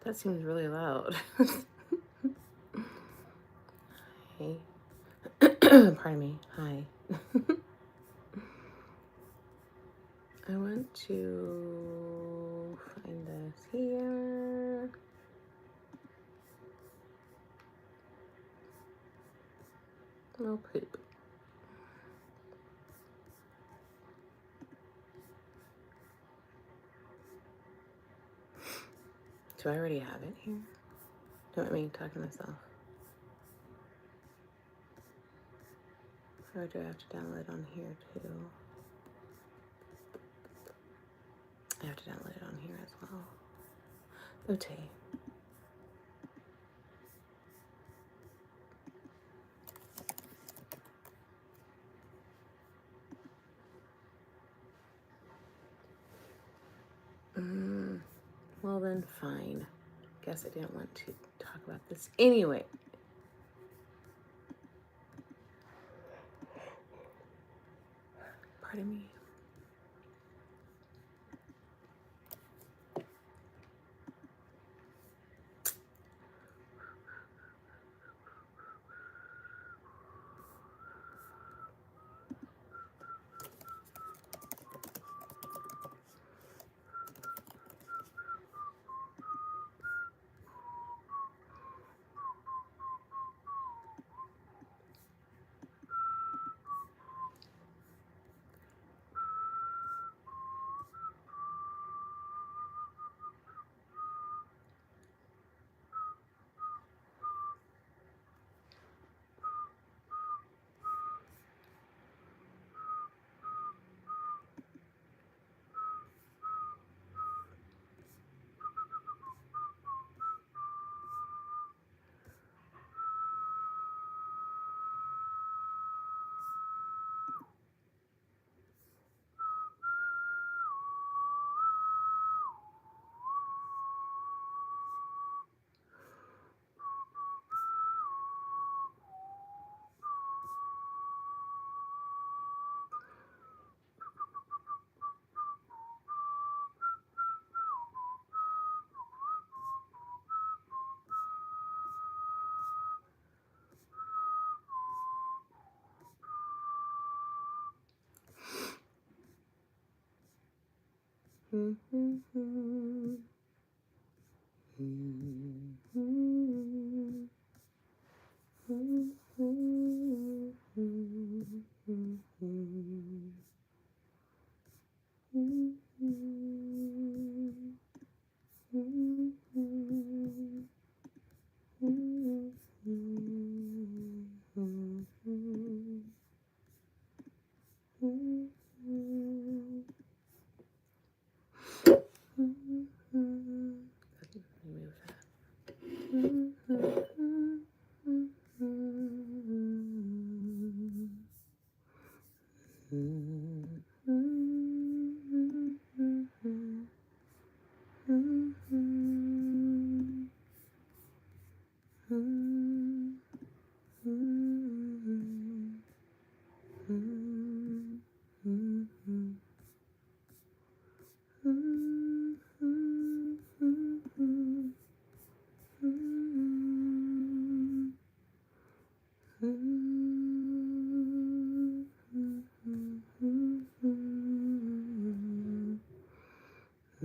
That seems really loud. Hey. Pardon me. Hi. I want to find this here. Oh, poop. Do I already have it here? Don't make me talk to myself. Or do I have to download it on here too? I have to download it on here as well. Okay. Well then, fine. Guess I didn't want to talk about this anyway. Pardon me.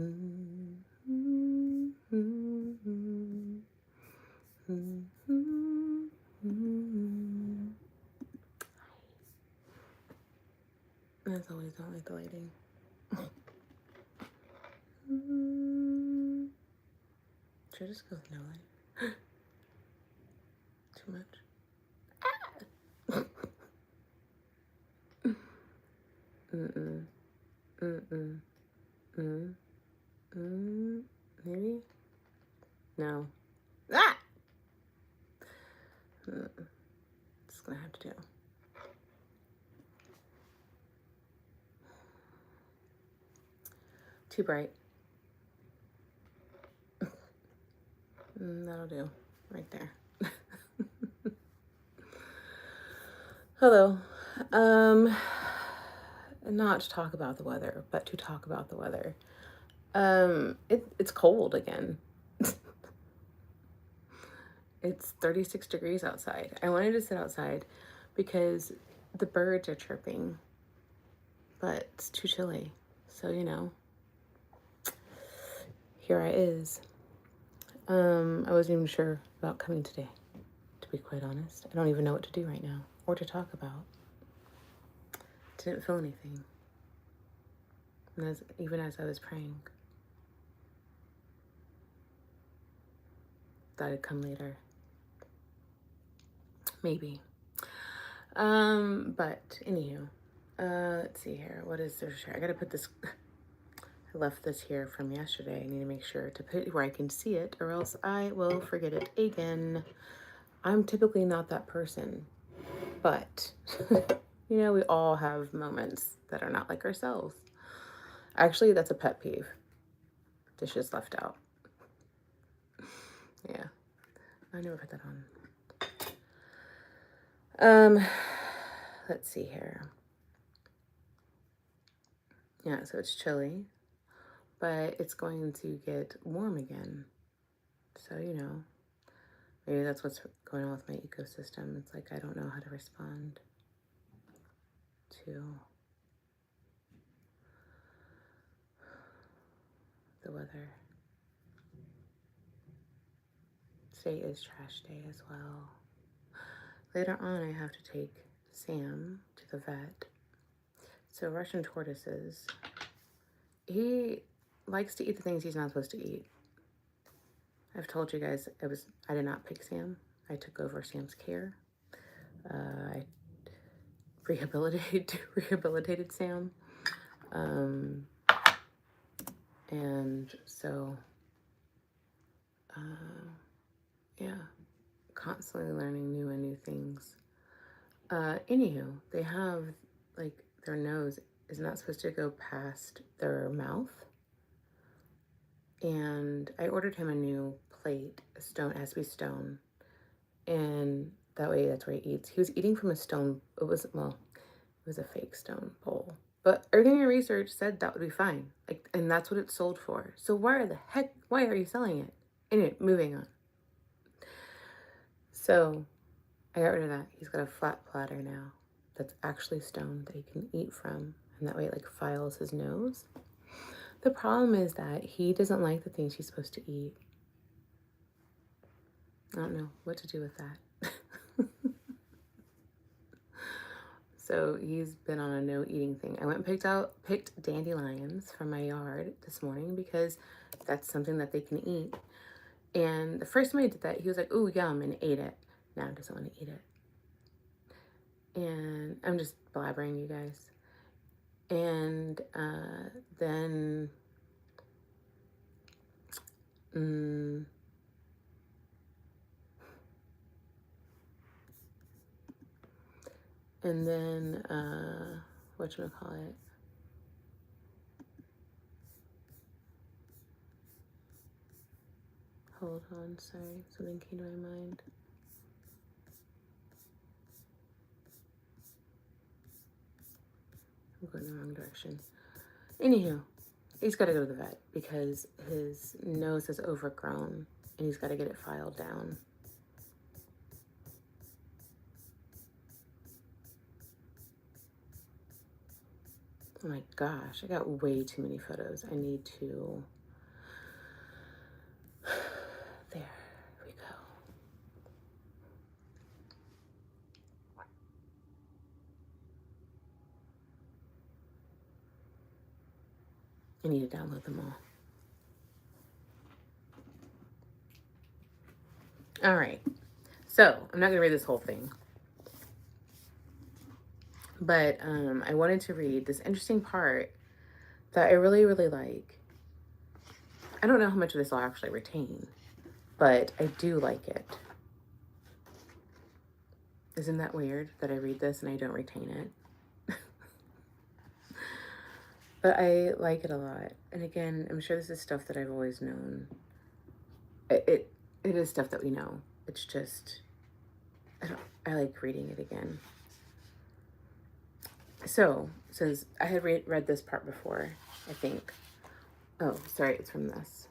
As always, don't like the lighting. Should I just go with no light? Too much. Maybe? No. Ah! Just gonna have to do. Too bright. That'll do. Right there. Hello. Not to talk about the weather, but to talk about the weather. It's cold again. It's 36 degrees outside. I wanted to sit outside because the birds are chirping, but it's too chilly. So, you know, here I is. I wasn't even sure about coming today, to be quite honest. I don't even know what to do right now or to talk about. Didn't feel anything. And even as I was praying, thought it'd come later. Maybe. But anywho, let's see here. What is this? I gotta put this. I left this here from yesterday. I need to make sure to put it where I can see it, or else I will forget it again. I'm typically not that person, but you know, we all have moments that are not like ourselves. Actually, that's a pet peeve. Dishes left out. Yeah, I never put that on. Let's see here. Yeah, so it's chilly, but it's going to get warm again. So, you know, maybe that's what's going on with my ecosystem. It's like I don't know how to respond to the weather. Today is trash day as well. Later on, I have to take Sam to the vet. So Russian tortoises, he likes to eat the things he's not supposed to eat. I've told you guys I did not pick Sam. I took over Sam's care. I rehabilitated Sam. And so, yeah, constantly learning new things. Anywho, they have, like, their nose is not supposed to go past their mouth. And I ordered him a new plate, a stone, it has to be stone. And that way, that's where he eats. He was eating from a stone, it was a fake stone bowl. But everything I researched said that would be fine. Like, and that's what it's sold for. So why are you selling it? Anyway, moving on. So I got rid of that. He's got a flat platter now that's actually stone that he can eat from. And that way it like files his nose. The problem is that he doesn't like the things he's supposed to eat. I don't know what to do with that. So he's been on a no eating thing. I went and picked dandelions from my yard this morning because that's something that they can eat. And the first time I did that, he was like, "Ooh, yum," and ate it. Now he doesn't want to eat it. And I'm just blabbering, you guys. And then whatchamacallit? Hold on, sorry, something came to my mind. I'm going the wrong direction. Anywho, he's got to go to the vet because his nose is overgrown and he's got to get it filed down. Oh my gosh, I got way too many photos. I need to I need to download them all. All right. So I'm not going to read this whole thing. But I wanted to read this interesting part that I really, really like. I don't know how much of this I'll actually retain, but I do like it. Isn't that weird that I read this and I don't retain it? But I like it a lot. And again, I'm sure this is stuff that I've always known. It is stuff that we know. It's just, I like reading it again. So, since I had read this part before, I think. Oh, sorry, it's from this.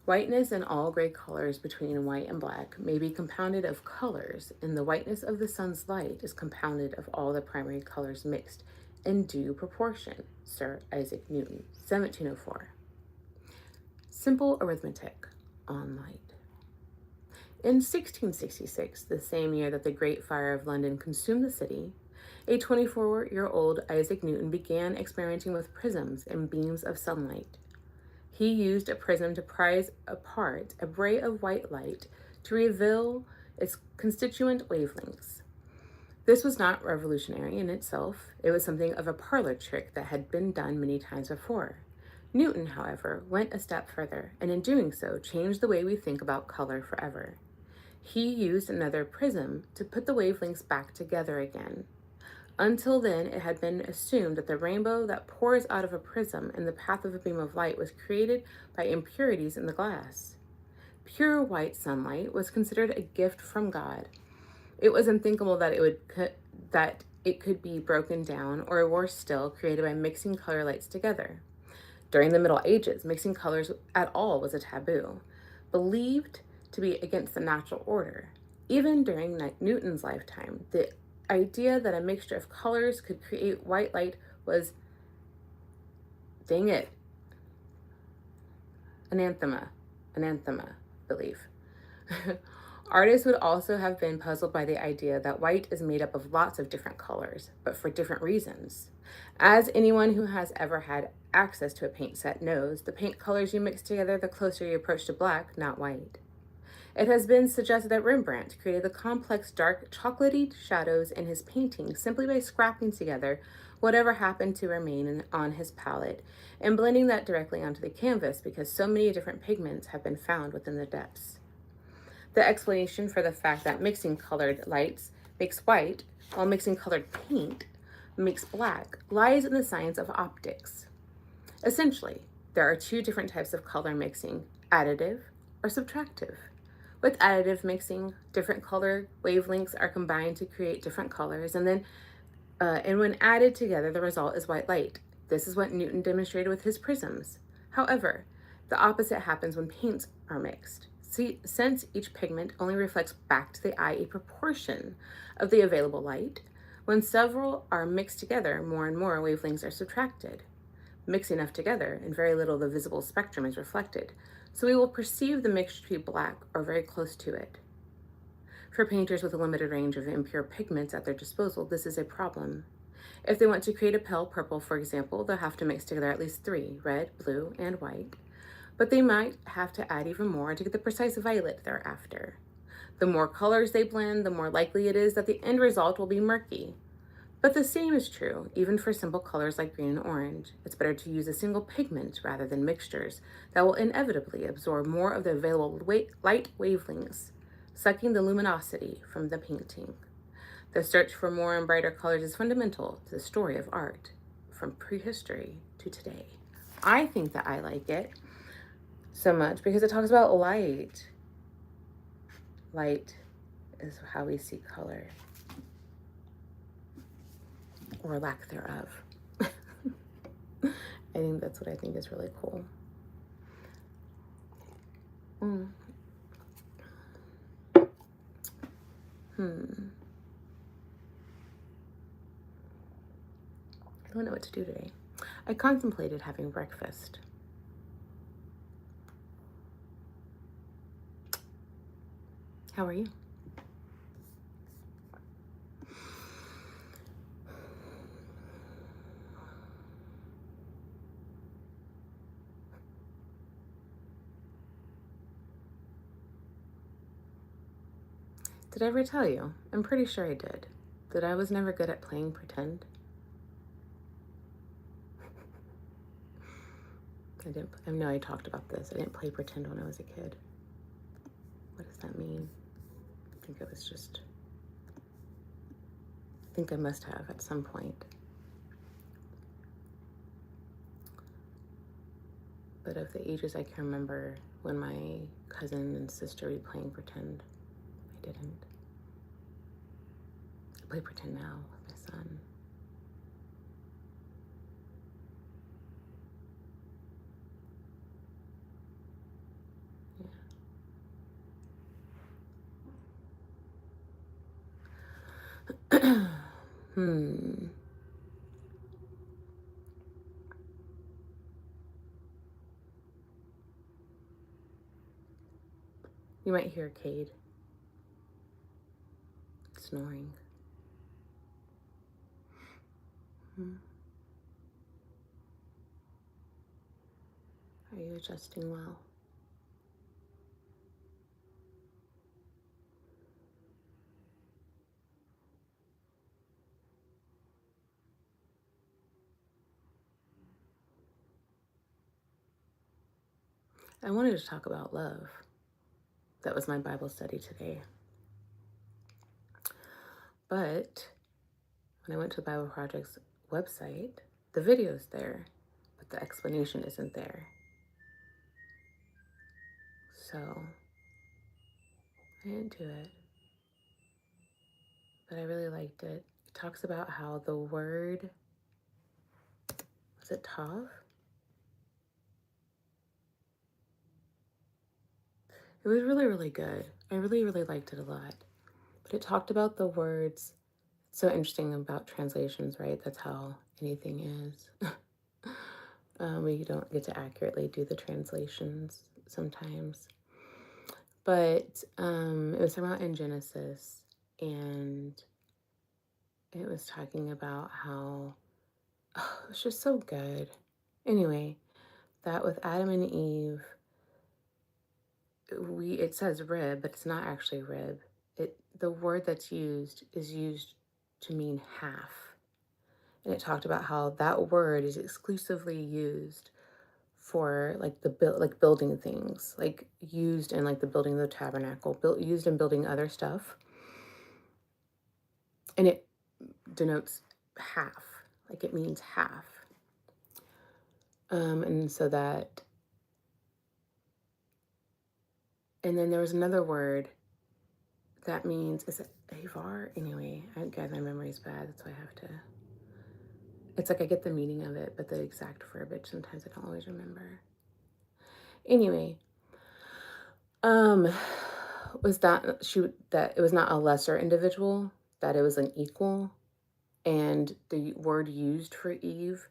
Whiteness in all gray colors between white and black may be compounded of colors, and the whiteness of the sun's light is compounded of all the primary colors mixed in due proportion. Sir Isaac Newton, 1704. Simple arithmetic on light. In 1666, the same year that the Great Fire of London consumed the city, a 24-year-old Isaac Newton began experimenting with prisms and beams of sunlight. He used a prism to prise apart a ray of white light to reveal its constituent wavelengths. This was not revolutionary in itself. It was something of a parlor trick that had been done many times before. Newton, however, went a step further, and in doing so, changed the way we think about color forever. He used another prism to put the wavelengths back together again. Until then, it had been assumed that the rainbow that pours out of a prism in the path of a beam of light was created by impurities in the glass. Pure white sunlight was considered a gift from God. It was unthinkable that it could be broken down, or worse still, created by mixing color lights together. During the Middle Ages, mixing colors at all was a taboo, believed to be against the natural order. Even during Newton's lifetime, the idea that a mixture of colors could create white light was, dang it, anathema belief. Artists would also have been puzzled by the idea that white is made up of lots of different colors, but for different reasons. As anyone who has ever had access to a paint set knows, the paint colors you mix together the closer you approach to black, not white. It has been suggested that Rembrandt created the complex, dark, chocolatey shadows in his paintings simply by scrapping together whatever happened to remain on his palette and blending that directly onto the canvas because so many different pigments have been found within the depths. The explanation for the fact that mixing colored lights makes white, while mixing colored paint makes black, lies in the science of optics. Essentially, there are two different types of color mixing, additive or subtractive. With additive mixing, different color wavelengths are combined to create different colors, and when added together, the result is white light. This is what Newton demonstrated with his prisms. However, the opposite happens when paints are mixed. Since each pigment only reflects back to the eye a proportion of the available light, when several are mixed together, more and more wavelengths are subtracted. Mix enough together, and very little of the visible spectrum is reflected, so we will perceive the mixture to be black or very close to it. For painters with a limited range of impure pigments at their disposal, this is a problem. If they want to create a pale purple, for example, they'll have to mix together at least 3, red, blue, and white, but they might have to add even more to get the precise violet they're after. The more colors they blend, the more likely it is that the end result will be murky. But the same is true even for simple colors like green and orange. It's better to use a single pigment rather than mixtures that will inevitably absorb more of the available light wavelengths, sucking the luminosity from the painting. The search for more and brighter colors is fundamental to the story of art, from prehistory to today. I think that I like it so much because it talks about light. Light is how we see color, or lack thereof. I think that's what I think is really cool. I don't know what to do today. I contemplated having breakfast. How are you? Did I ever tell you? I'm pretty sure I did. That I was never good at playing pretend. I know I talked about this. I didn't play pretend when I was a kid. What does that mean? I think it was just, I think I must have at some point. But of the ages I can remember, when my cousin and sister would be playing pretend, I didn't. I play pretend now with my son. Yeah. You might hear Cade snoring. Are you adjusting well? I wanted to talk about love. That was my Bible study today. But when I went to the Bible Project's website, the video's there, but the explanation isn't there. So I didn't do it. But I really liked it. It talks about how the word, was it tav? It was really, really good. I really, really liked it a lot. But it talked about the words. It's so interesting about translations, right? That's how anything is. We don't get to accurately do the translations sometimes. But it was about in Genesis, and it was talking about how, oh, it was just so good. Anyway, that with Adam and Eve, it says rib, but it's not actually rib. The word that's used is used to mean half. And it talked about how that word is exclusively used for like building things, like used in like the building of the tabernacle, used in building other stuff. And it denotes half, like it means half. And so that, and then there was another word that means, is it avar? Anyway, guys, my memory's bad. That's why I have to, it's like I get the meaning of it, but the exact verbiage, sometimes I don't always remember. Anyway, was that that it was not a lesser individual, that it was an equal, and the word used for Eve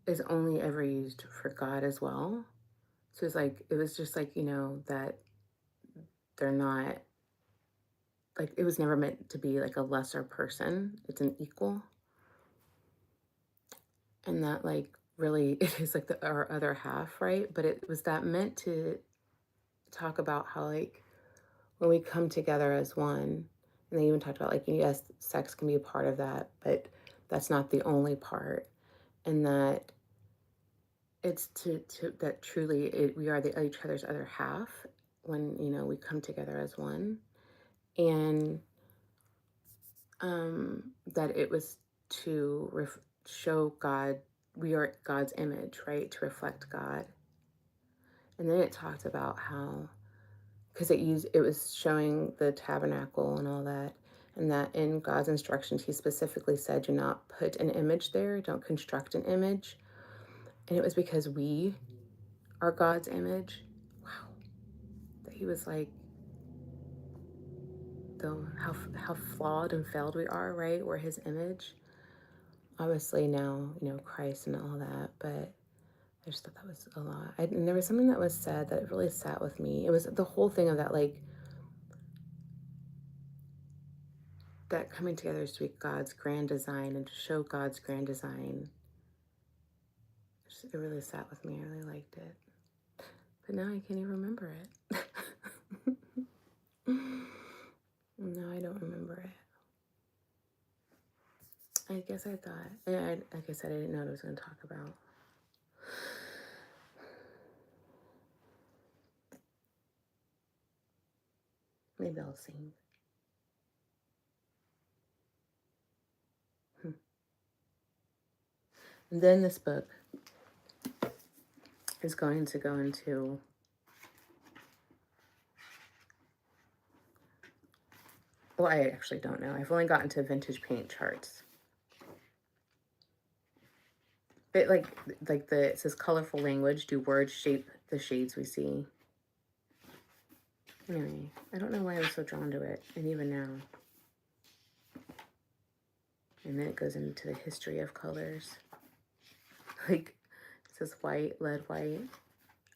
is only ever used for God as well. So it's like, it was just like, that they're not, like, it was never meant to be like a lesser person. It's an equal. And that, like, really, it is like our other half, right? But it was that meant to talk about how, like, when we come together as one, and they even talked about, like, yes, sex can be a part of that, but that's not the only part. And that it's that truly we are each other's other half when, we come together as one. And that it was to show God, we are God's image, right? To reflect God. And then it talked about how, because it was showing the tabernacle and all that, and that in God's instructions, he specifically said, do not put an image there, don't construct an image. And it was because we are God's image. Wow. That he was like, how flawed and failed we are, right? We're his image. Obviously now, Christ and all that, but I just thought that was a lot. And there was something that was said that really sat with me. It was the whole thing of that, like, that coming together is to be God's grand design and to show God's grand design. It really sat with me. I really liked it. But now I can't even remember it. No, I don't remember it. I guess I thought, like I said, I didn't know what I was going to talk about. Maybe I'll sing. And then this book is going to go into well, I actually don't know. I've only gotten to vintage paint charts. But like it says colorful language. Do words shape the shades we see? Anyway, I don't know why I was so drawn to it, and even now. And then it goes into the history of colors. Like it says white, lead white,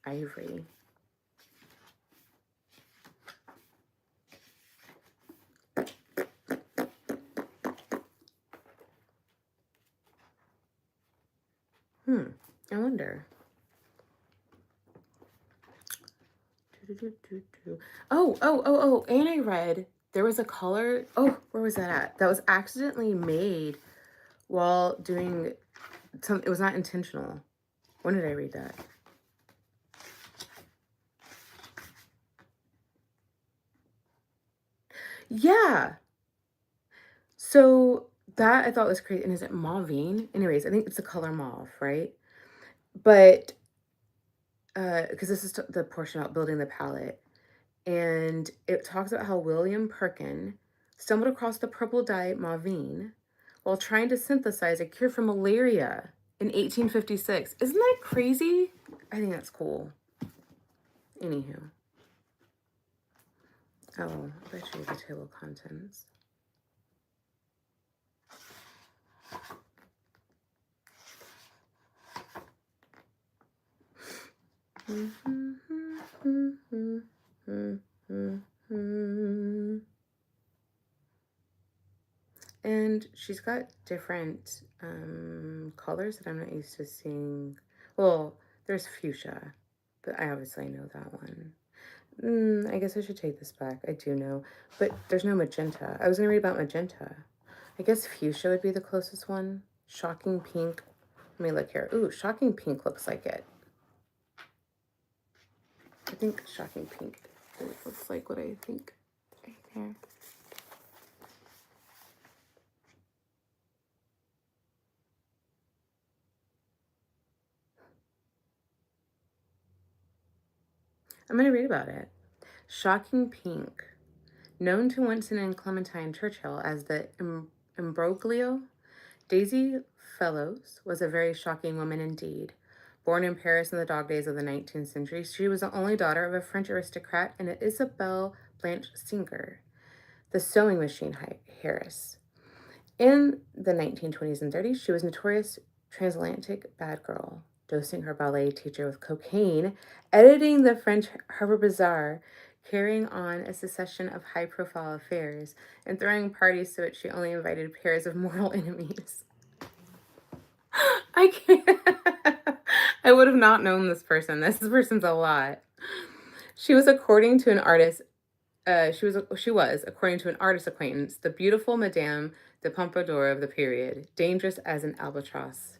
ivory. I wonder. Oh, and I read there was a color. Oh, where was that at? That was accidentally made while doing some. It was not intentional. When did I read that? Yeah. So that I thought was crazy. And is it mauvine? Anyways, I think it's the color mauve, right? But because this is the portion about building the palette, and it talks about how William Perkin stumbled across the purple dye mauvine while trying to synthesize a cure for malaria in 1856. Isn't that crazy? I think that's cool. Anywho. Oh, I bet you the table of contents. And she's got different colors that I'm not used to seeing. Well, there's fuchsia, but I obviously know that one. I guess I should take this back. I do know, but there's no magenta. I was going to read about magenta. I guess fuchsia would be the closest one. Shocking pink. Let me look here. Ooh, shocking pink looks like it. I think shocking pink looks like what I think right there. I'm going to read about it. Shocking pink. Known to Winston and Clementine Churchill as the imbroglio, Daisy Fellows was a very shocking woman indeed. Born in Paris in the dog days of the 19th century, she was the only daughter of a French aristocrat and Isabelle Blanche Singer, the sewing machine heiress. In the 1920s and 30s, she was a notorious transatlantic bad girl, dosing her ballet teacher with cocaine, editing the French Harper Bazaar, carrying on a succession of high-profile affairs, and throwing parties to which she only invited pairs of mortal enemies. I can't. I would have not known this person. This person's a lot. She was, according to an artist, she was, according to an artist acquaintance, the beautiful Madame de Pompadour of the period, dangerous as an albatross.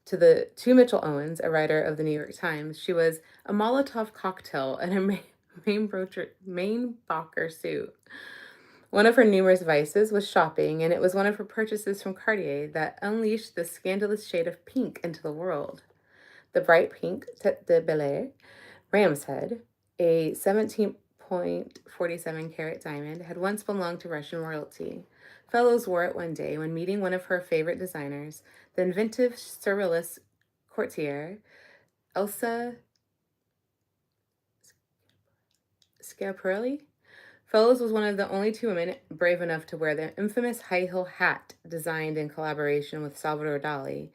To Mitchell Owens, a writer of the New York Times, she was a Molotov cocktail and a Mainbacher suit. One of her numerous vices was shopping, and it was one of her purchases from Cartier that unleashed the scandalous shade of pink into the world. The bright pink Tête de Belair, ram's head, a 17.47 carat diamond, had once belonged to Russian royalty. Fellows wore it one day when meeting one of her favorite designers, the inventive surrealist courtier Elsa Schiaparelli. Fellows was one of the only two women brave enough to wear the infamous high heel hat designed in collaboration with Salvador Dali.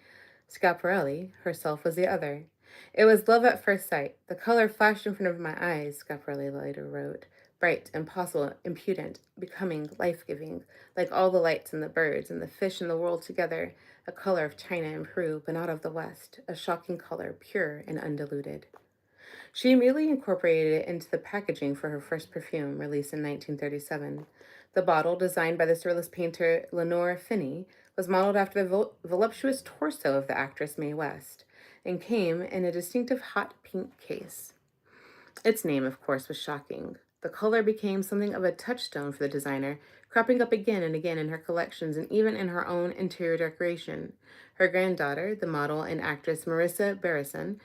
Schiaparelli herself was the other. It was love at first sight. The color flashed in front of my eyes, Schiaparelli later wrote. Bright, impossible, impudent, becoming, life-giving, like all the lights and the birds and the fish in the world together, a color of China and Peru, but not of the West, a shocking color, pure and undiluted. She immediately incorporated it into the packaging for her first perfume, released in 1937. The bottle, designed by the surrealist painter Lenore Finney, was modeled after the voluptuous torso of the actress Mae West and came in a distinctive hot pink case. Its name, of course, was shocking. The color became something of a touchstone for the designer, cropping up again and again in her collections and even in her own interior decoration. Her granddaughter, the model and actress Marissa Barrison,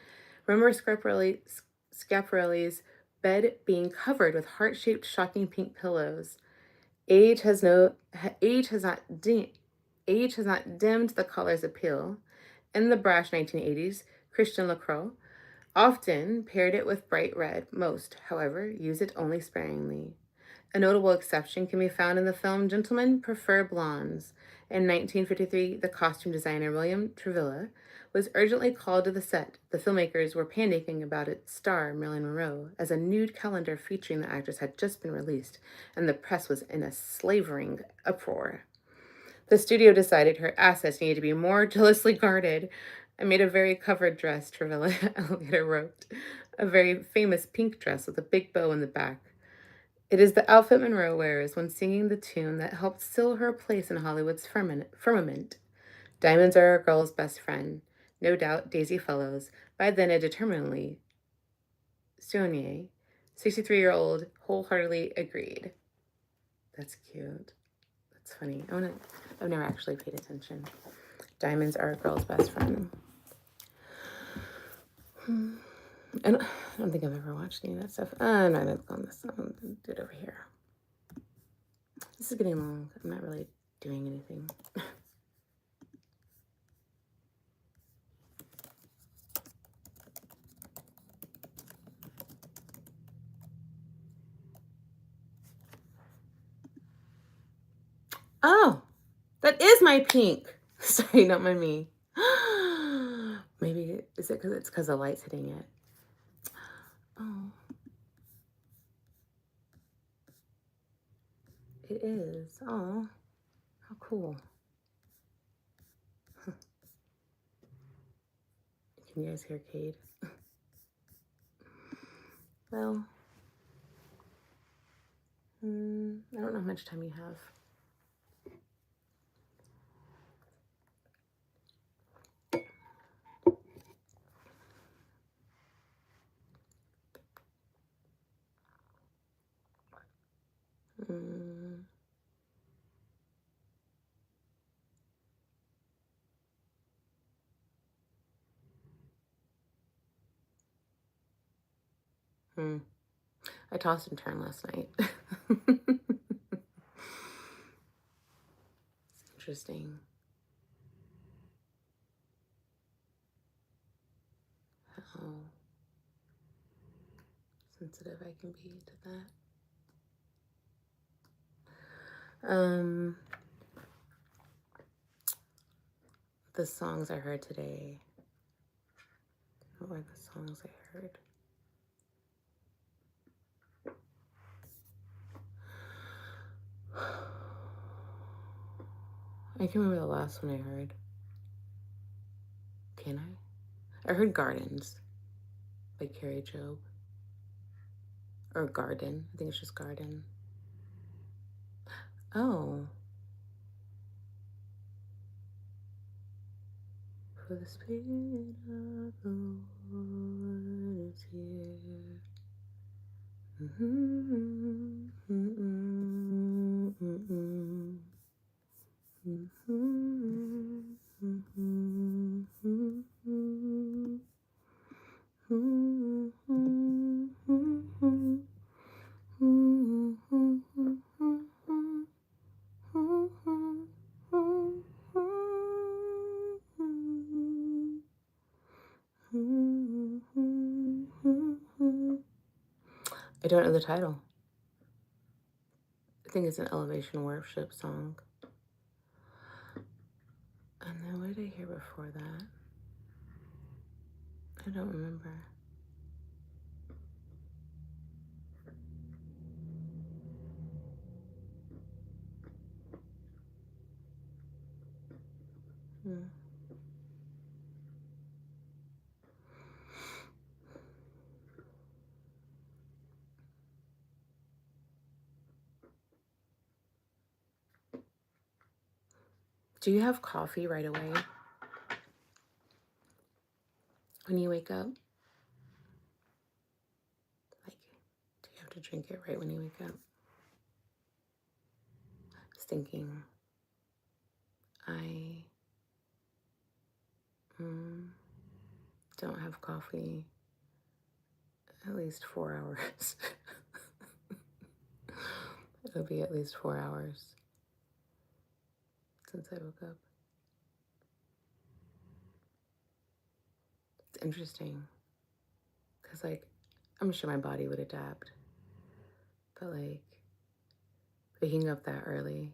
remembers Schiaparelli's bed being covered with heart-shaped, shocking pink pillows. Age has no age has not di- Age has not dimmed the color's appeal. In the brash 1980s, Christian Lacroix often paired it with bright red. Most, however, use it only sparingly. A notable exception can be found in the film Gentlemen Prefer Blondes. In 1953, the costume designer William Travilla was urgently called to the set. The filmmakers were panicking about its star, Marilyn Monroe, as a nude calendar featuring the actress had just been released, and the press was in a slavering uproar. The studio decided her assets needed to be more jealously guarded. I made a very covered dress, Travilla later wrote. A very famous pink dress with a big bow in the back. It is the outfit Monroe wears when singing the tune that helped seal her place in Hollywood's firmament. Diamonds are a girl's best friend. No doubt Daisy Fellows, by then a determinedly Saunier, 63-year-old, wholeheartedly agreed. That's cute. That's funny. I've never actually paid attention. Diamonds are a girl's best friend. And I don't think I've ever watched any of that stuff. No, I'm not on this. I'll do it over here. This is getting long. I'm not really doing anything. Oh, that is my pink. Sorry, not my me. Maybe, is it because the light's hitting it? Oh, it is. Oh, how cool. Can you guys hear Cade? Well, I don't know how much time you have. I tossed and turned last night. It's interesting how sensitive I can be to that. The songs I heard today. What were the songs I heard? I can remember the last one I heard. Can I? I heard Gardens by Carrie Job. Or Garden. I think it's just Garden. Oh. For the Spirit of the Lord is here. I don't know the title. I think it's an Elevation Worship song. And then what did I hear before that? I don't remember. Do you have coffee right away when you wake up? Like, do you have to drink it right when you wake up? I was thinking, I don't have coffee at least 4 hours. It'll be at least 4 hours since I woke up. It's interesting because, like, I'm sure my body would adapt, but like waking up that early,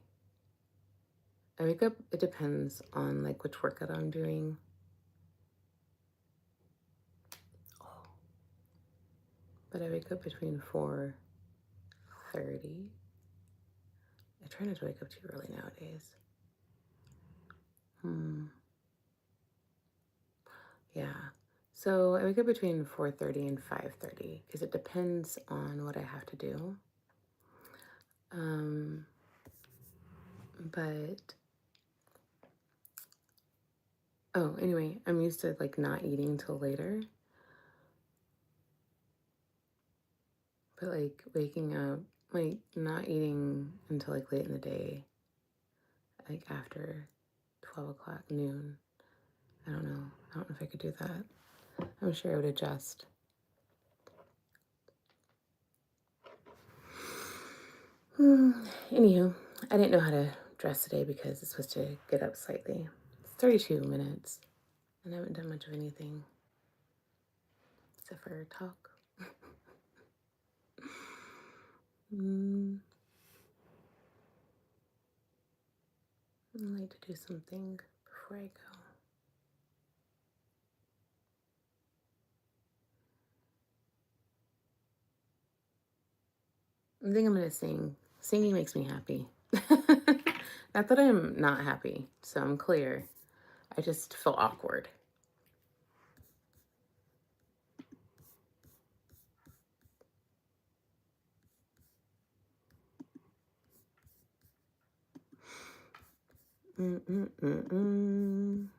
I wake up, it depends on like which workout I'm doing. But I wake up between 4:30. I try not to wake up too early nowadays. Yeah. So I wake up between 4:30 and 5:30 because it depends on what I have to do. But oh, anyway, I'm used to like not eating till later. But like waking up, like not eating until like late in the day, like after 12 o'clock, noon. I don't know. I don't know if I could do that. I'm sure I would adjust. Anywho, I didn't know how to dress today because it's supposed to get up slightly. It's 32 minutes, and I haven't done much of anything except for talk. I'd like to do something before I go. I think I'm gonna sing. Singing makes me happy. Not that I'm not happy, so I'm clear. I just feel awkward. Man,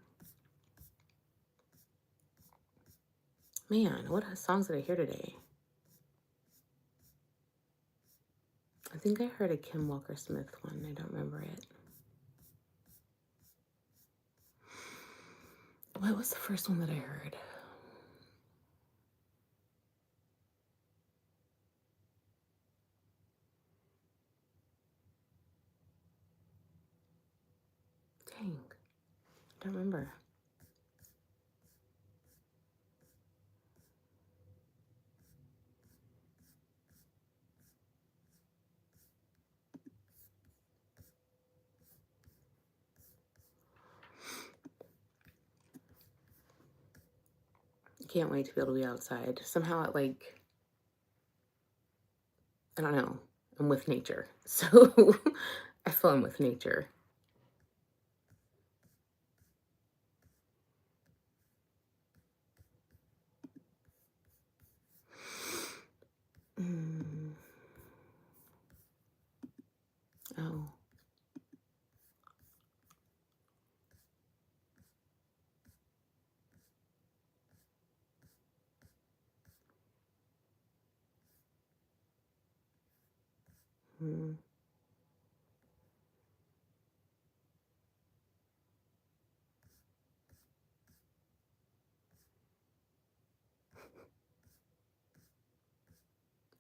what songs did I hear today? I think I heard a Kim Walker Smith one. I don't remember it. What was the first one that I heard? Dang, I don't remember. Can't wait to be able to be outside. Somehow it like, I don't know, I'm with nature. So I feel I'm with nature. Oh.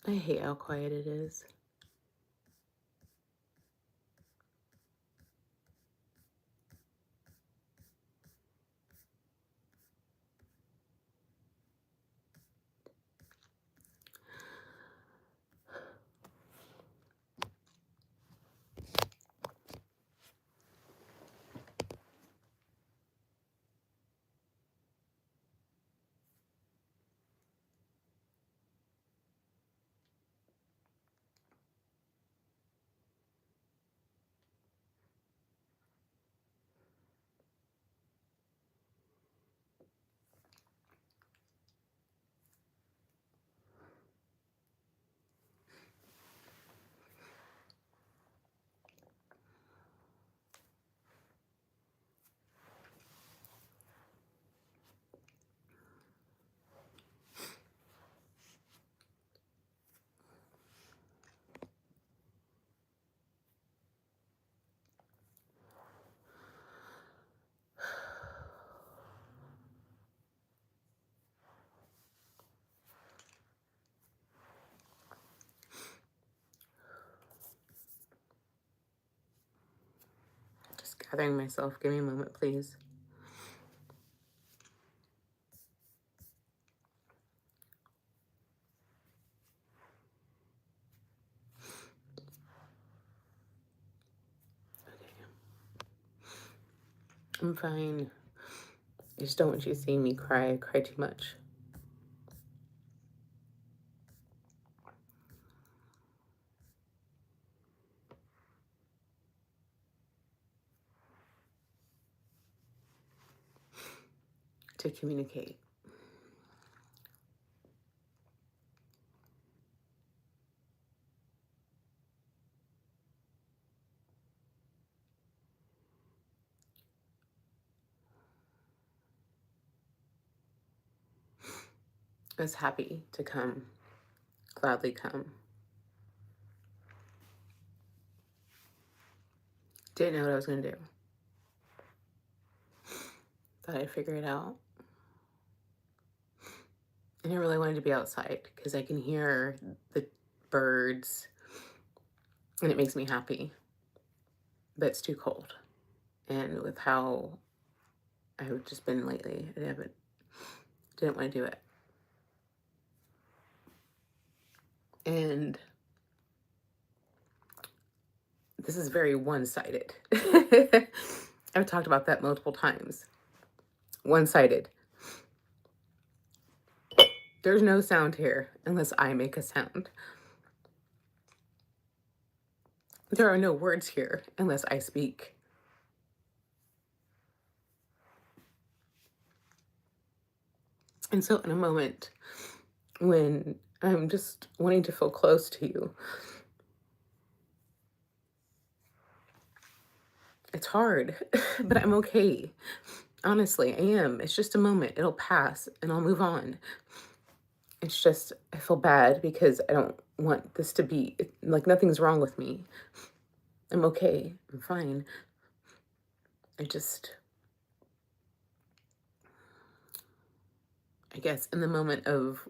I hate how quiet it is. gathering myself. Give me a moment, please. Okay. I'm fine. I just don't want you to see me cry too much. To communicate. I was happy to come, gladly come. Didn't know what I was going to do. Thought I'd figure it out. And I really wanted to be outside because I can hear the birds and it makes me happy. But it's too cold. And with how I've just been lately, didn't want to do it. And this is very one-sided. I've talked about that multiple times. One-sided. There's no sound here unless I make a sound. There are no words here unless I speak. And so in a moment when I'm just wanting to feel close to you, it's hard, but I'm okay. Honestly, I am. It's just a moment. It'll pass and I'll move on. It's just, I feel bad because I don't want this to be like nothing's wrong with me. I'm okay. I'm fine. I guess in the moment of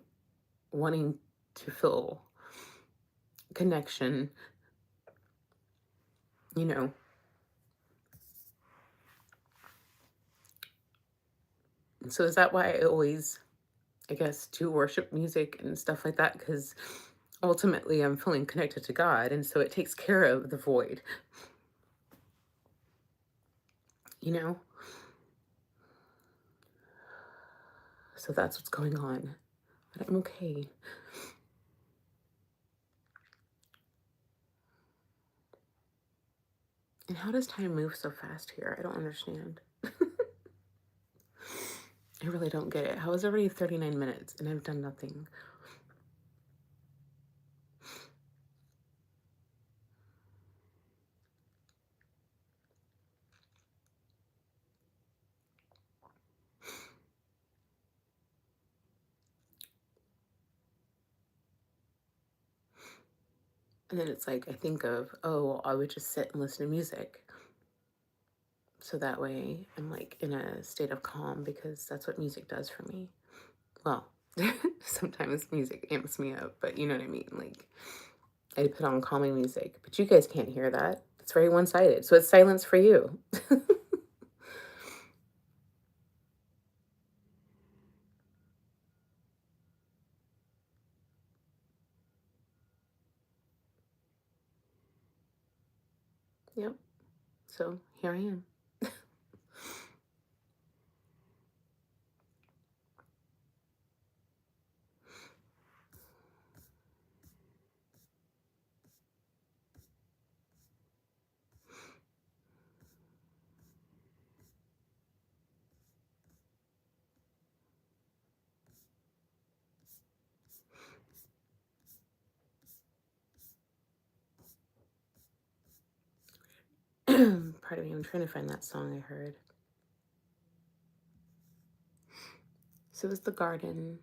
wanting to feel connection, you know, so is that why I always, I guess, do worship music and stuff like that? Because ultimately I'm feeling connected to God. And so it takes care of the void, you know? So that's what's going on. But I'm okay. And how does time move so fast here? I don't understand. I really don't get it. How is it already 39 minutes and I've done nothing? And then it's like, I think of, oh, I would just sit and listen to music. So that way I'm like in a state of calm because that's what music does for me. Well, sometimes music amps me up, but you know what I mean? Like I put on calming music, but you guys can't hear that. It's very one-sided. So it's silence for you. Yep. So here I am. Pardon me, I'm trying to find that song I heard. So it's The Garden.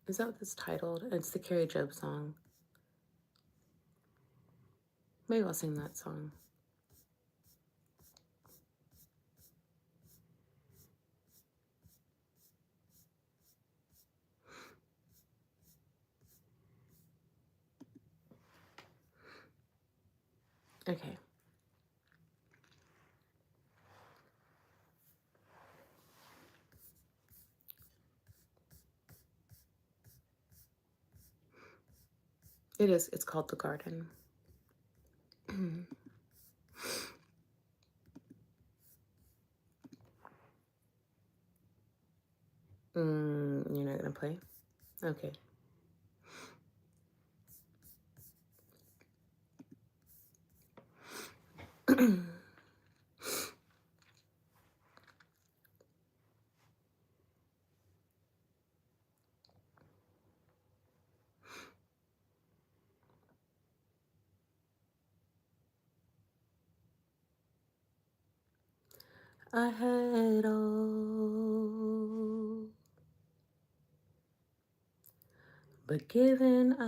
Is that what it's titled? It's the Carrie Job song. Maybe I'll sing that song. Okay. It is. It's called The Garden. You're not gonna play? Okay. I had all but given up,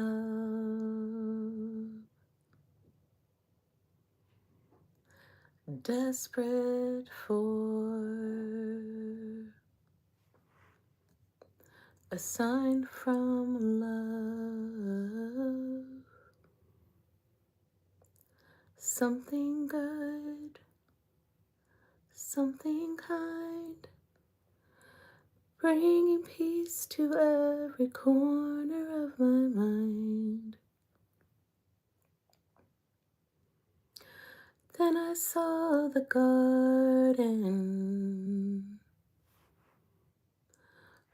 desperate for a sign from love, something good, something kind, bringing peace to every corner of my mind. Then I saw the garden,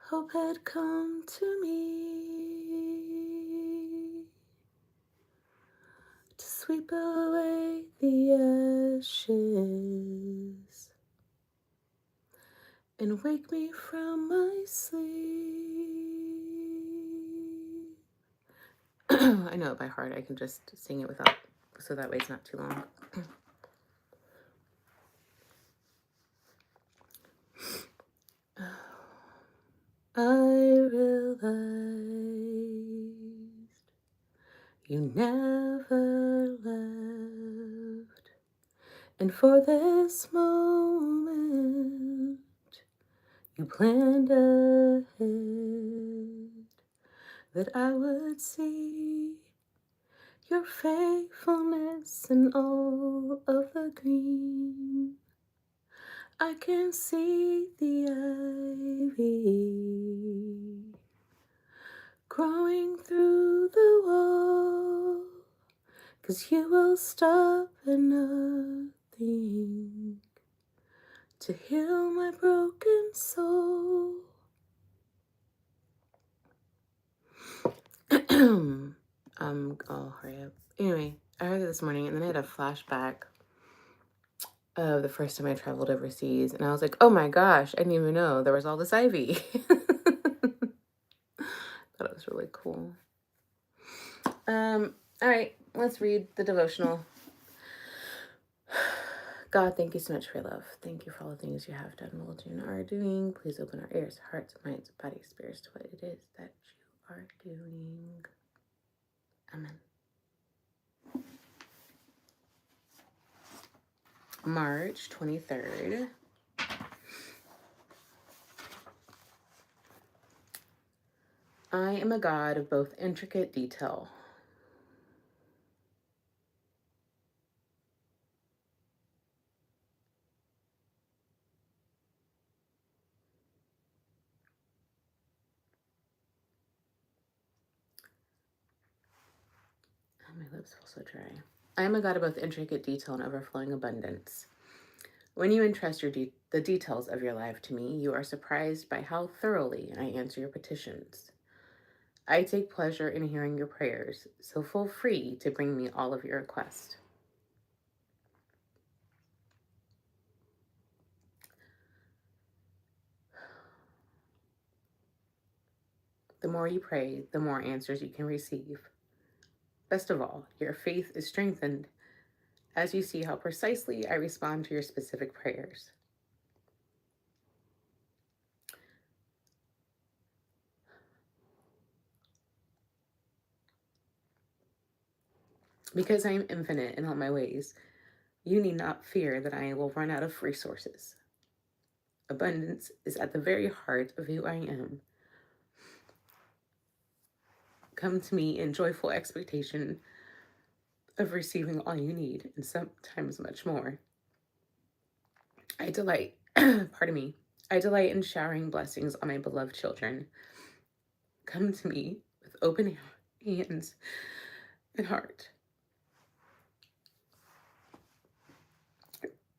hope had come to me to sweep away the ashes and wake me from my sleep. I know it by heart. I can just sing it without, so that way it's not too long. I realized you never left, and for this moment you planned ahead that I would see your faithfulness in all of the green. I can see the ivy growing through the wall, 'cause you will stop at nothing to heal my broken soul. I'll hurry up. Anyway, I heard it this morning and then I had a flashback of the first time I traveled overseas, and I was like, oh my gosh, I didn't even know there was all this ivy. Thought it was really cool. All right, let's read the devotional. God, thank you so much for your love. Thank you for all the things you have done, will do, and are doing. Please open our ears, hearts, minds, bodies, spirits to what it is that you are doing. Amen. March 23rd. I am a God of both intricate detail. My lips feel so dry. I am a God of both intricate detail and overflowing abundance. When you entrust the details of your life to me, you are surprised by how thoroughly I answer your petitions. I take pleasure in hearing your prayers, so feel free to bring me all of your requests. The more you pray, the more answers you can receive. Best of all, your faith is strengthened as you see how precisely I respond to your specific prayers. Because I am infinite in all my ways, you need not fear that I will run out of resources. Abundance is at the very heart of who I am. Come to me in joyful expectation of receiving all you need, and sometimes much more. I delight, I delight in showering blessings on my beloved children. Come to me with open hands and heart,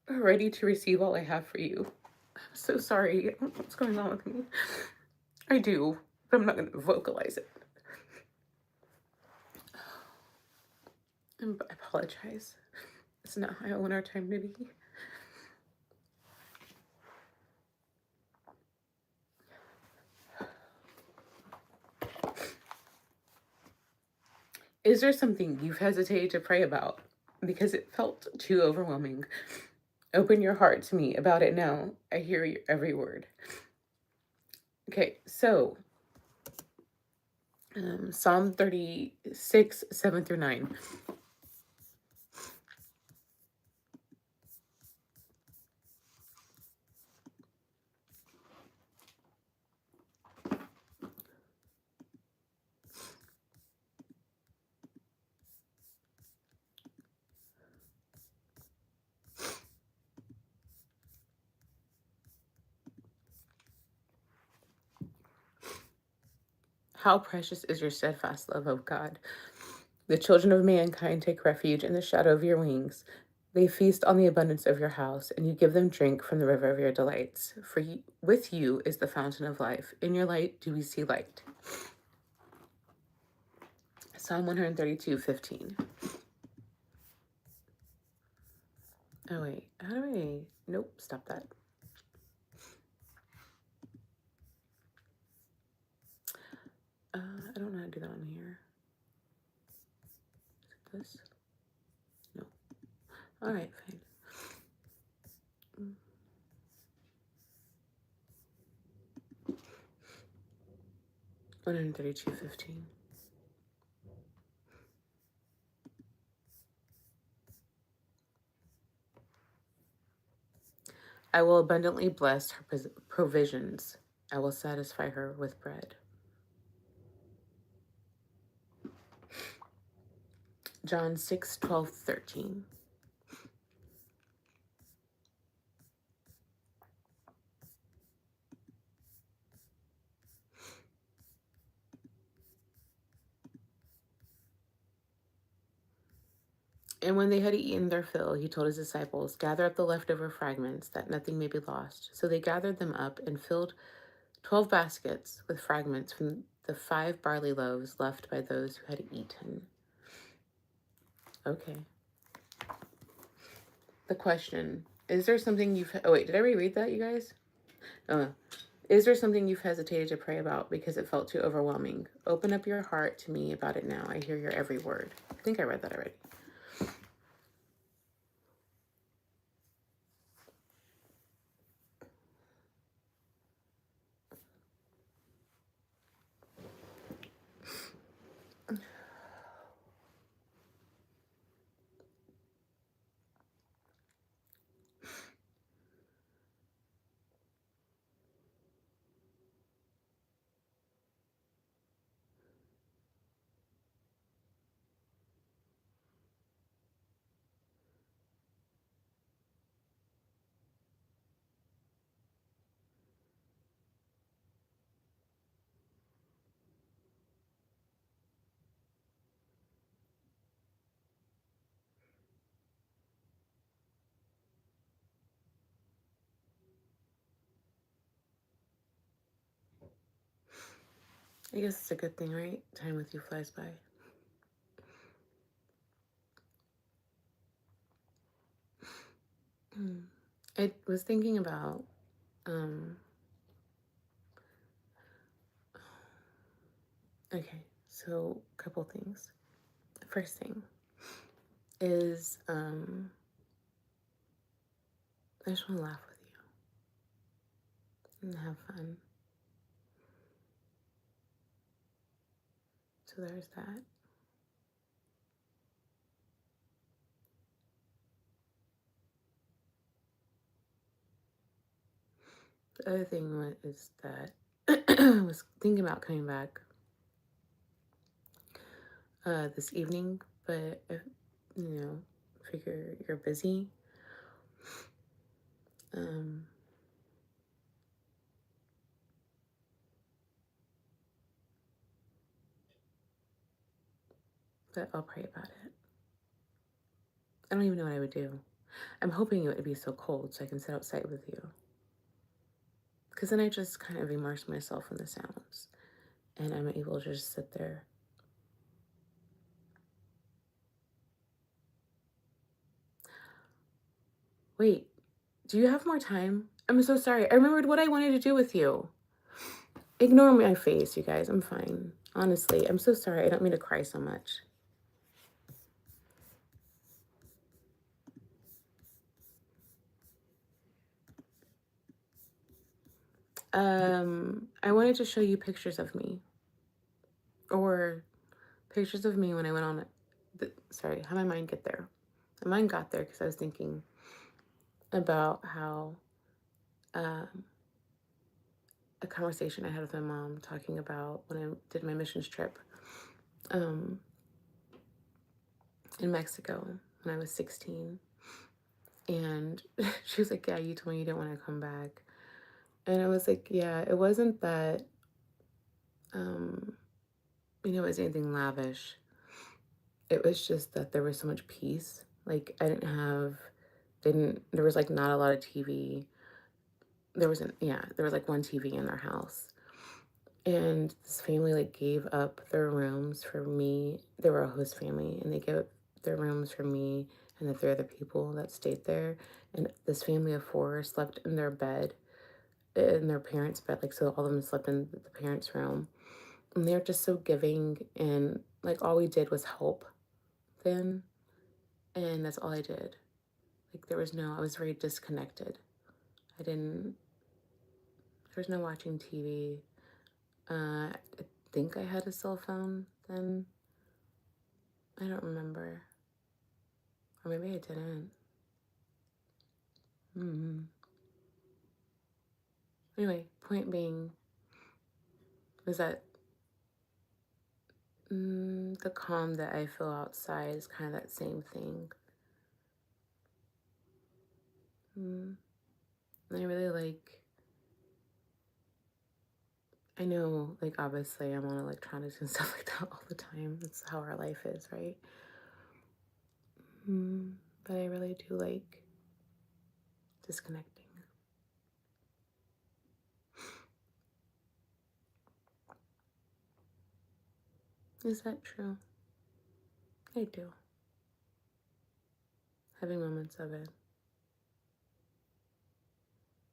ready to receive all I have for you. I'm so sorry. I don't know what's going on with me. I do, but I'm not going to vocalize it. I apologize. It's not how I want our time to be. Is there something you've hesitated to pray about because it felt too overwhelming? Open your heart to me about it now. I hear your every word. Okay, so Psalm 36, 7 through 9. How precious is your steadfast love, O God. The children of mankind take refuge in the shadow of your wings. They feast on the abundance of your house, and you give them drink from the river of your delights. For with you is the fountain of life. In your light do we see light. Psalm 132, 15. Oh, wait. How do I... Nope, stop that. I don't know how to do that on here. Is it this? No. All right, fine. 132:15. I will abundantly bless her provisions. I will satisfy her with bread. John 6:12-13. And when they had eaten their fill, he told his disciples, gather up the leftover fragments, that nothing may be lost. So they gathered them up and filled 12 baskets with fragments from the 5 barley loaves left by those who had eaten. Okay. The question, is there something you've... Oh, wait, did I reread that, you guys? Is there something you've hesitated to pray about because it felt too overwhelming? Open up your heart to me about it now. I hear your every word. I think I read that already. I guess it's a good thing, right? Time with you flies by. I was thinking about okay, so a couple things. The first thing is I just want to laugh with you and have fun. So there's that. The other thing is that I was thinking about coming back this evening, but if, figure you're busy. but I'll pray about it. I don't even know what I would do. I'm hoping it would be so cold so I can sit outside with you. Because then I just kind of immerse myself in the sounds. And I'm able to just sit there. Wait, do you have more time? I'm so sorry. I remembered what I wanted to do with you. Ignore my face, you guys. I'm fine. Honestly, I'm so sorry. I don't mean to cry so much. I wanted to show you pictures of me. Or pictures of me when I went on it. Sorry, how did my mind get there? My mind got there because I was thinking about how a conversation I had with my mom talking about when I did my missions trip in Mexico when I was 16. And she was like, yeah, you told me you didn't want to come back. And I was like, yeah, it wasn't that, it was anything lavish. It was just that there was so much peace. Like, there was like not a lot of TV. There was like one TV in their house. And this family like gave up their rooms for me. They were a host family, and they gave up their rooms for me and the 3 other people that stayed there. And this family of 4 slept in their bed, in their parents' bed. Like, so all of them slept in the parents' room. And they were just so giving, and like all we did was help then. And that's all I did. Like, I was very disconnected. There was no watching TV. I think I had a cell phone then. I don't remember. Or maybe I didn't. Anyway, point being is that the calm that I feel outside is kind of that same thing. I really I know, like, obviously I'm on electronics and stuff like that all the time. That's how our life is, right? But I really do like disconnecting. Is that true? I do. Having moments of it.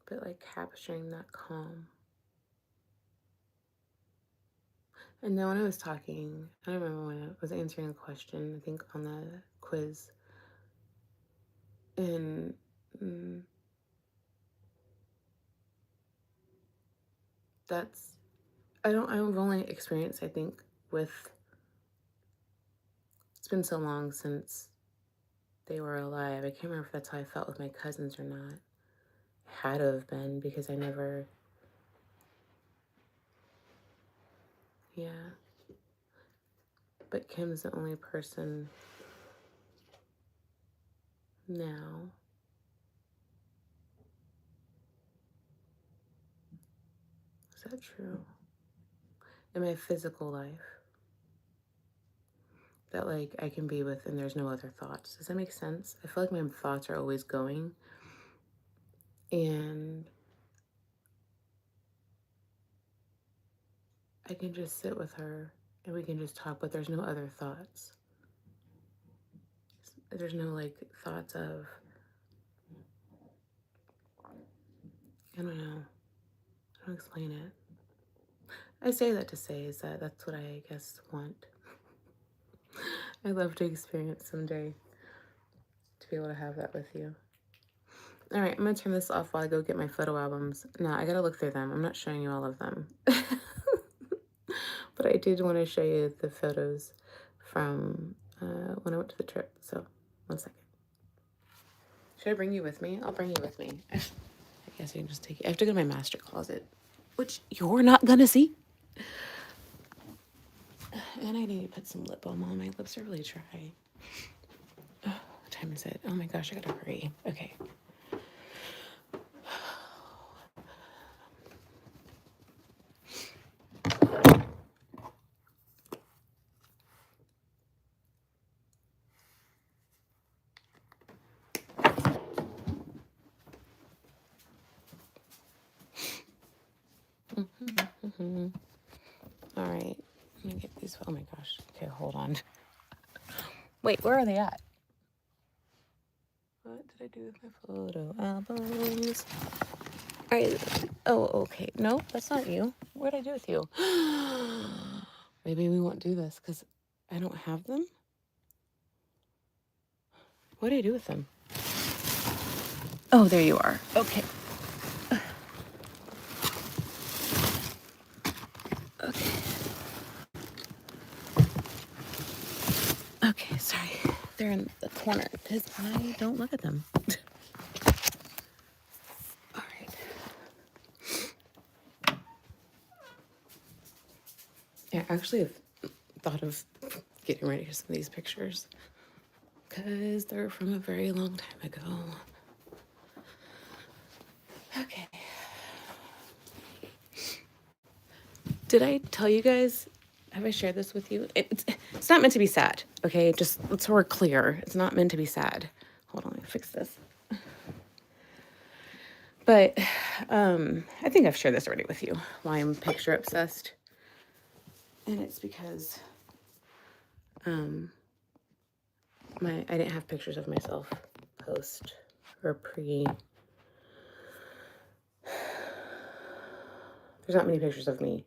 But like capturing that calm. And then when I was talking, I don't remember when I was answering a question, I think on the quiz. And I've only experienced, I think, it's been so long since they were alive. I can't remember if that's how I felt with my cousins or not. It had to have been because I never, yeah. But Kim's the only person now. Is that true? In my physical life that like I can be with and there's no other thoughts. Does that make sense? I feel like my thoughts are always going. And I can just sit with her and we can just talk, but there's no other thoughts. There's no like thoughts of, I don't know. I don't explain it. I say that to say is that that's what I guess want. I'd love to experience someday to be able to have that with you. All right, I'm gonna turn this off while I go get my photo albums. Now I gotta look through them. I'm not showing you all of them. But I did want to show you the photos from when I went to the trip. So, 1 second. Should I bring you with me? I'll bring you with me. I guess I can just take you. I have to go to my master closet, which you're not gonna see. And I need to put some lip balm on. My lips are really dry. Oh, what time is it? Oh my gosh, I gotta hurry. Okay. these. Oh my gosh. Okay, hold on. Wait, where are they at? What did I do with my photo albums? All right. Oh, okay. No, that's not you. What did I do with you? Maybe we won't do this because I don't have them. What do I do with them? Oh, there you are. Okay. Okay. Okay, sorry. They're in the corner because I don't look at them. All right. Yeah, I actually have thought of getting ready for some of these pictures because they're from a very long time ago. Okay. Did I tell you guys? Have I shared this with you? It's not meant to be sad, okay? Just so we're clear. It's not meant to be sad. Hold on, let me fix this. But I think I've shared this already with you, why I'm picture obsessed. And it's because I didn't have pictures of myself post or pre. There's not many pictures of me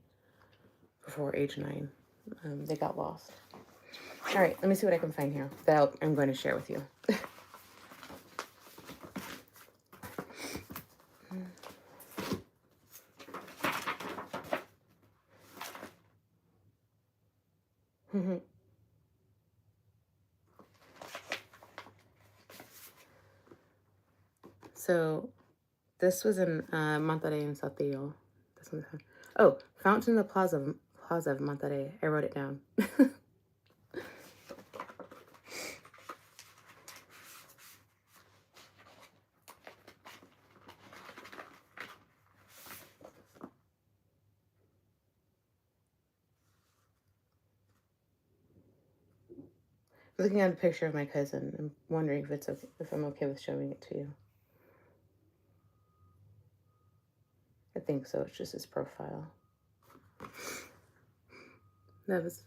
before age 9. They got lost. All right, let me see what I can find here that I'm going to share with you. So this was in Monterrey in Saltillo. This one's Fountain in the Plaza of Monterrey. I wrote it down. Looking at a picture of my cousin, I'm wondering if it's okay, if I'm okay with showing it to you. I think so. It's just his profile. That was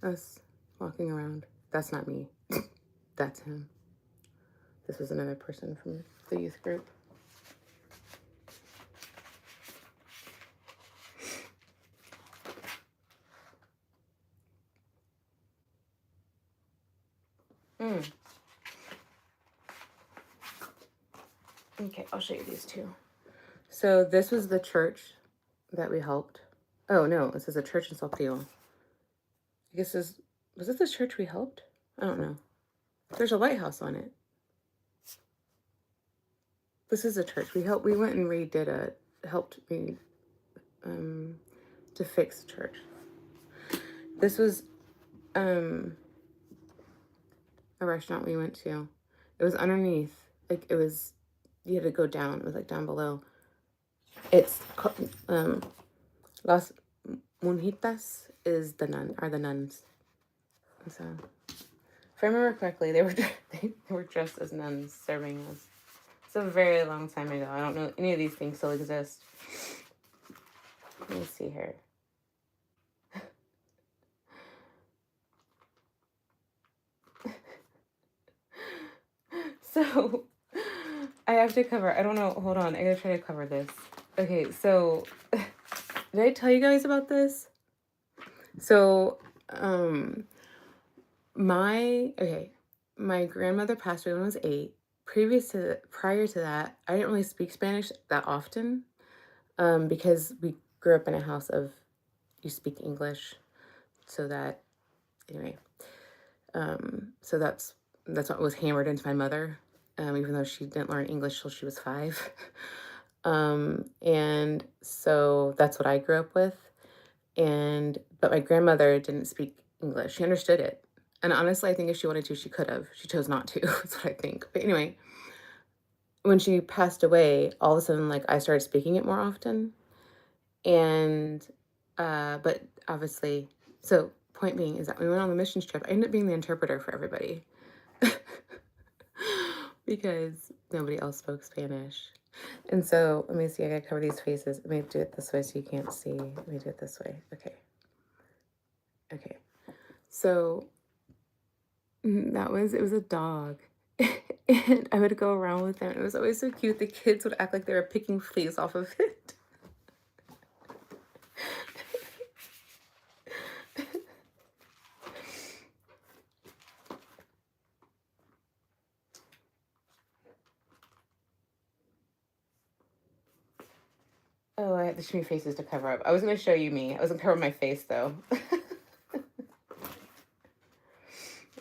us walking around. That's not me. That's him. This was another person from the youth group. Okay, I'll show you these two. So this was the church that we helped. Oh no, this is a church in Saltillo. I guess was it the church we helped? I don't know. There's a lighthouse on it. This is a church we helped. We went and helped me to fix the church. This was a restaurant we went to. It was underneath. Like it was, you had to go down. It was like down below. It's Las Monjitas are the nuns. And so, if I remember correctly, they were dressed as nuns serving us. It's a very long time ago. I don't know any of these things still exist. Let me see here. So I have to cover. I don't know. Hold on. I gotta try to cover this. Okay. So did I tell you guys about this? So my grandmother passed away when I was 8. Prior to that, I didn't really speak Spanish that often because we grew up in a house of you speak English, so that anyway, so that's what was hammered into my mother, even though she didn't learn English till she was 5, and so that's what I grew up with, but my grandmother didn't speak English. She understood it. And honestly, I think if she wanted to, she could have. She chose not to. That's what I think. But anyway, when she passed away, all of a sudden, like, I started speaking it more often. And, but obviously, so point being is that when we went on the missions trip, I ended up being the interpreter for everybody. Because nobody else spoke Spanish. And so, let me see, I gotta cover these faces. Let me do it this way so you can't see. Let me do it this way. Okay. Okay. So it was a dog. And I would go around with them. It was always so cute. The kids would act like they were picking fleas off of it. Oh, I have the shimmy faces to cover up. I was going to show you me. I was going to cover my face, though.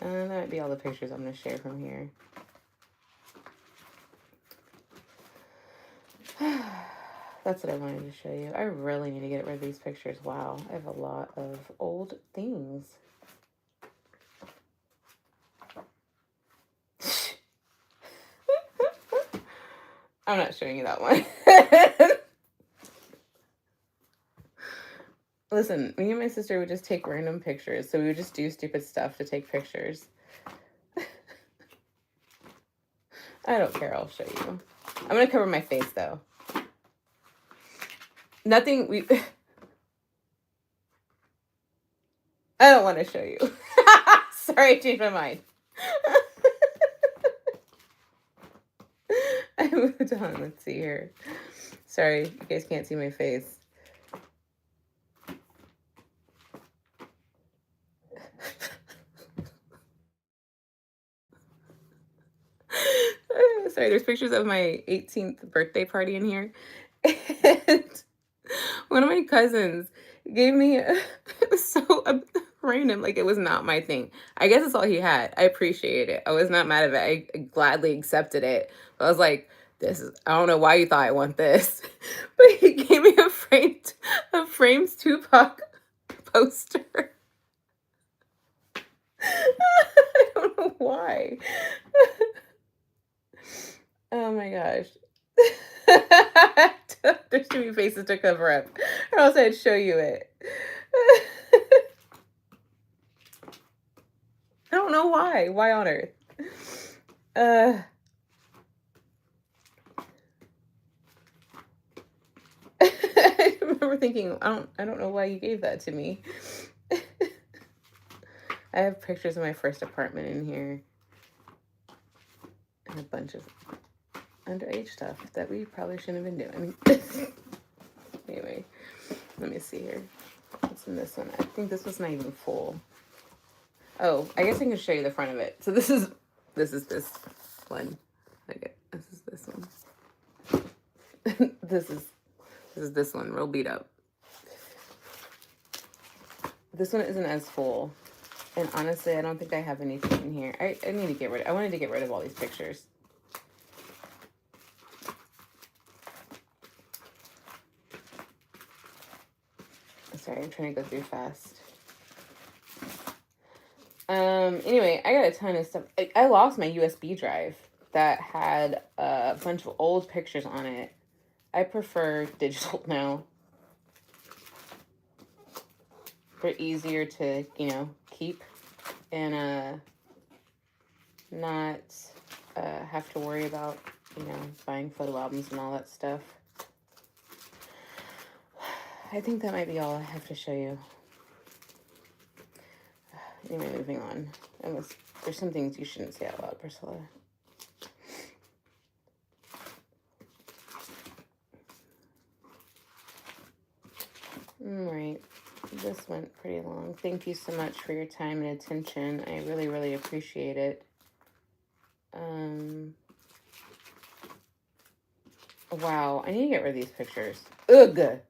That might be all the pictures I'm going to share from here. That's what I wanted to show you. I really need to get rid of these pictures. Wow, I have a lot of old things. I'm not showing you that one. Listen, me and my sister would just take random pictures. So we would just do stupid stuff to take pictures. I don't care. I'll show you. I'm going to cover my face, though. Nothing. I don't want to show you. Sorry, I changed my mind. I moved on. Let's see here. Sorry, you guys can't see my face. Sorry, there's pictures of my 18th birthday party in here. And one of my cousins gave me, it was so random, like it was not my thing. I guess it's all he had. I appreciate it. I was not mad at it. I gladly accepted it. But I was like, I don't know why you thought I want this. But he gave me a framed Tupac poster. I don't know why. Oh my gosh. There's too many faces to cover up, or else I'd show you it. I don't know why. Why on earth? I remember thinking, I don't know why you gave that to me. I have pictures of my first apartment in here. And a bunch of underage stuff that we probably shouldn't have been doing. Anyway, let me see here. What's in this one? I think this was not even full. Oh, I guess I can show you the front of it. So this is this one. Okay, this is this one. This is this one, real beat up. This one isn't as full. And honestly, I don't think I have anything in here. I need to get rid of, I wanted to get rid of all these pictures. Sorry, I'm trying to go through fast. Anyway, I got a ton of stuff. I lost my USB drive that had a bunch of old pictures on it. I prefer digital now. They're easier to, keep and not have to worry about, buying photo albums and all that stuff. I think that might be all I have to show you. Anyway, moving on. There's some things you shouldn't say out loud, Priscilla. All right. This went pretty long. Thank you so much for your time and attention. I really, really appreciate it. Wow, I need to get rid of these pictures. Ugh.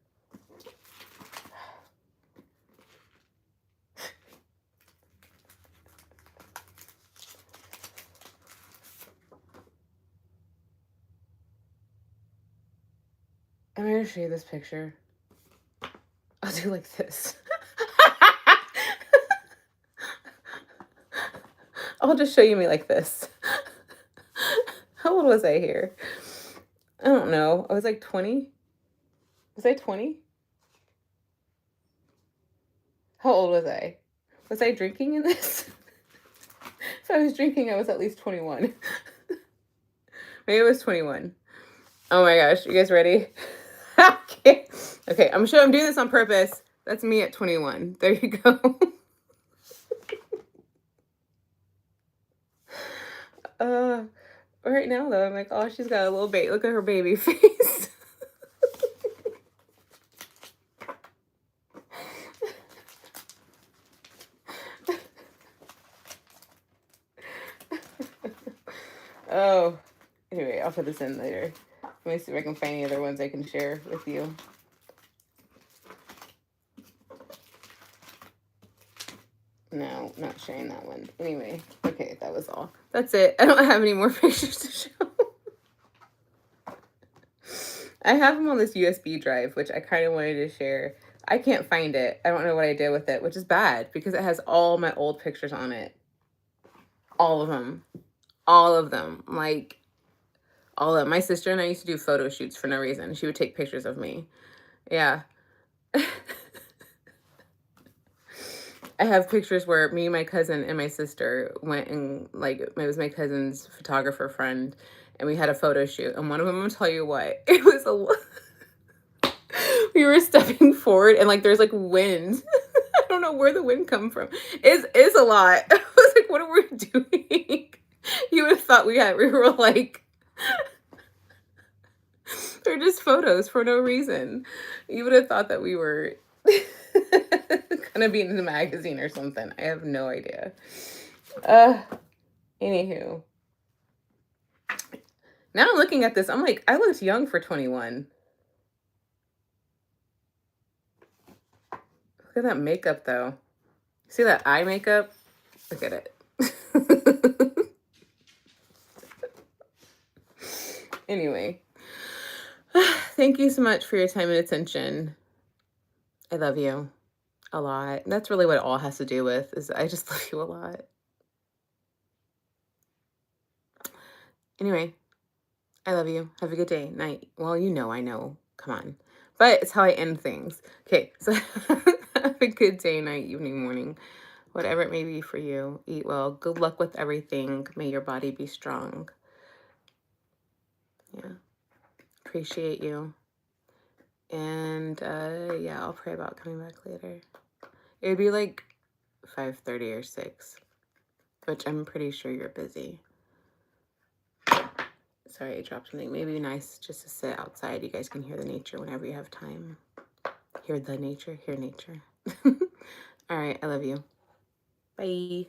I'm going to show you this picture. I'll do like this. I'll just show you me like this. How old was I here? I don't know. I was like 20. Was I 20? How old was I? Was I drinking in this? If I was drinking, I was at least 21. Maybe I was 21. Oh my gosh. You guys ready? Okay, I'm sure I'm doing this on purpose. That's me at 21. There you go. Right now though, I'm like, oh, she's got a little baby. Look at her baby face. Oh, anyway, I'll put this in later. Let me see if I can find any other ones I can share with you. No, not sharing that one. Anyway, okay, that was all. That's it. I don't have any more pictures to show. I have them on this USB drive, which I kind of wanted to share. I can't find it. I don't know what I did with it, which is bad because it has all my old pictures on it. All of them. All of them. Like, all of them. My sister and I used to do photo shoots for no reason. She would take pictures of me. Yeah. I have pictures where me, my cousin, and my sister went and, like, it was my cousin's photographer friend, and we had a photo shoot. And one of them, I'm gonna tell you what, it was we were stepping forward, and like there's like wind. I don't know where the wind come from. It's a lot. I was like, what are we doing? You would have thought we were like, they're just photos for no reason. You would have thought that we were gonna be in the magazine or something. I have no idea. Anywho. Now I'm looking at this, I'm like, I looked young for 21. Look at that makeup though. See that eye makeup? Look at it. Anyway. Thank you so much for your time and attention. I love you a lot. That's really what it all has to do with, is I just love you a lot. Anyway, I love you. Have a good day, night. Well, you know, I know. Come on. But it's how I end things. Okay, so have a good day, night, evening, morning, whatever it may be for you. Eat well. Good luck with everything. May your body be strong. Yeah. Appreciate you. And yeah, I'll pray about coming back later. It would be like 5:30 or 6, which I'm pretty sure you're busy. Sorry, I dropped something. Maybe nice just to sit outside. You guys can hear the nature whenever you have time. Hear the nature, hear nature. All right, I love you. Bye.